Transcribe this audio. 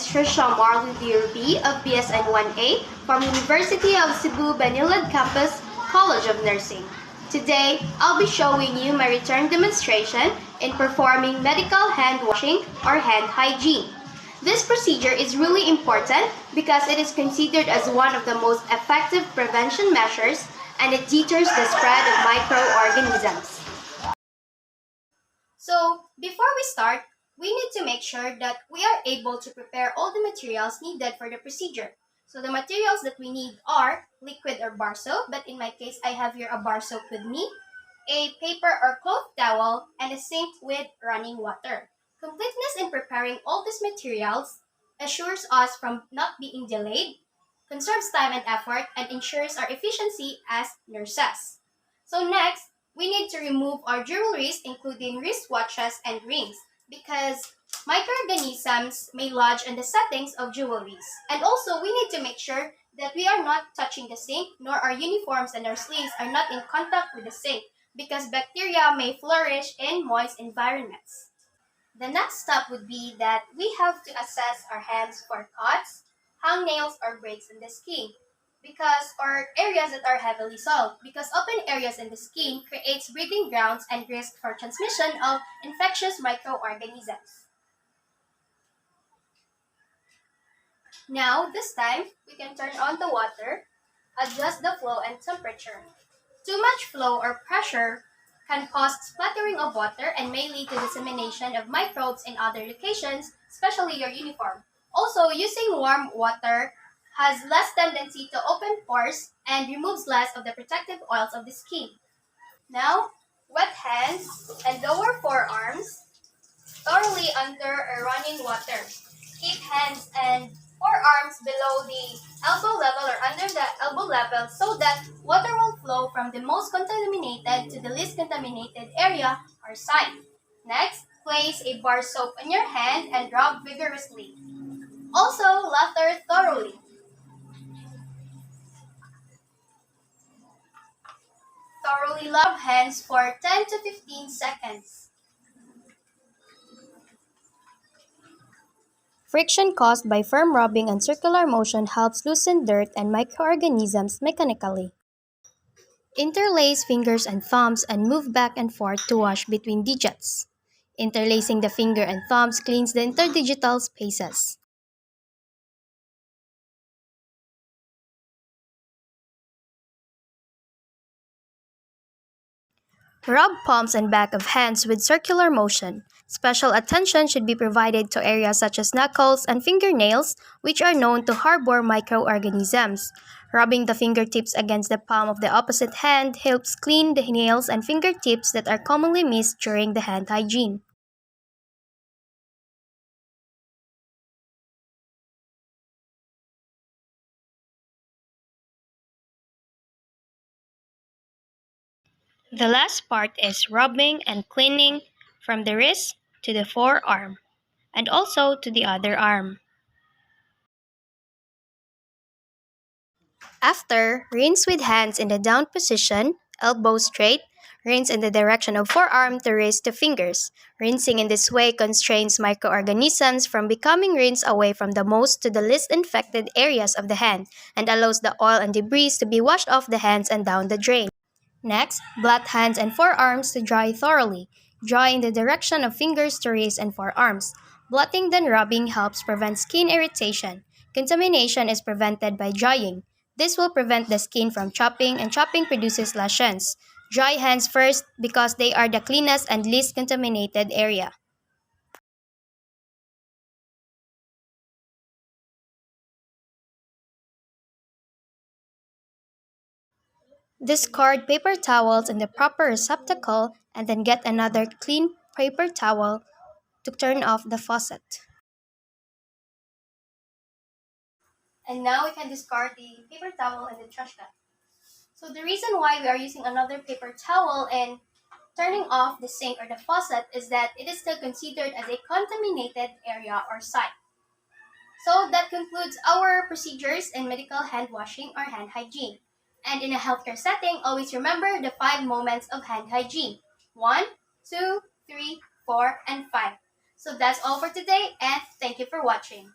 is Trisha Marley B of BSN 1A from University of Cebu Banilad Campus, College of Nursing. Today, I'll be showing you my return demonstration in performing medical hand washing or hand hygiene. This procedure is really important because it is considered as one of the most effective prevention measures and it deters the spread of microorganisms. So, before we start, we need to make sure that we are able to prepare all the materials needed for the procedure. So the materials that we need are liquid or bar soap, but in my case, I have here a bar soap with me, a paper or cloth towel, and a sink with running water. Completeness in preparing all these materials assures us from not being delayed, conserves time and effort, and ensures our efficiency as nurses. So next, we need to remove our jewelries including wristwatches and rings because microorganisms may lodge in the settings of jewelries. And also, we need to make sure that we are not touching the sink nor our uniforms and our sleeves are not in contact with the sink because bacteria may flourish in moist environments. The next step would be that we have to assess our hands for cuts, hangnails, or breaks in the skin or areas that are heavily soiled because open areas in the skin creates breeding grounds and risk for transmission of infectious microorganisms. Now, this time, we can turn on the water, adjust the flow and temperature. Too much flow or pressure can cause splattering of water and may lead to dissemination of microbes in other locations, especially your uniform. Also, using warm water has less tendency to open pores and removes less of the protective oils of the skin. Now, wet hands and lower forearms thoroughly under a running water. Keep hands and forearms below the elbow level or under the elbow level so that water will flow from the most contaminated to the least contaminated area or site. Next, place a bar soap on your hand and rub vigorously. Also, lather thoroughly. Thoroughly rub hands for 10 to 15 seconds. Friction caused by firm rubbing and circular motion helps loosen dirt and microorganisms mechanically. Interlace fingers and thumbs and move back and forth to wash between digits. Interlacing the finger and thumbs cleans the interdigital spaces. Rub palms and back of hands with circular motion. Special attention should be provided to areas such as knuckles and fingernails, which are known to harbor microorganisms. Rubbing the fingertips against the palm of the opposite hand helps clean the nails and fingertips that are commonly missed during the hand hygiene. The last part is rubbing and cleaning from the wrist to the forearm and also to the other arm. After, rinse with hands in the down position, elbow straight, rinse in the direction of forearm to wrist to fingers. Rinsing in this way constrains microorganisms from becoming rinsed away from the most to the least infected areas of the hand and allows the oil and debris to be washed off the hands and down the drain. Next, blot hands and forearms to dry thoroughly. Dry in the direction of fingers to wrist and forearms. Blotting then rubbing helps prevent skin irritation. Contamination is prevented by drying. This will prevent the skin from chopping and chopping produces lesions. Dry hands first because they are the cleanest and least contaminated area. Discard paper towels in the proper receptacle and then get another clean paper towel to turn off the faucet. And now we can discard the paper towel and the trash can. So the reason why we are using another paper towel and turning off the sink or the faucet is that it is still considered as a contaminated area or site. So that concludes our procedures in medical hand washing or hand hygiene. And in a healthcare setting, always remember the 5 moments of hand hygiene. 1, 2, 3, 4, and 5. So that's all for today and thank you for watching.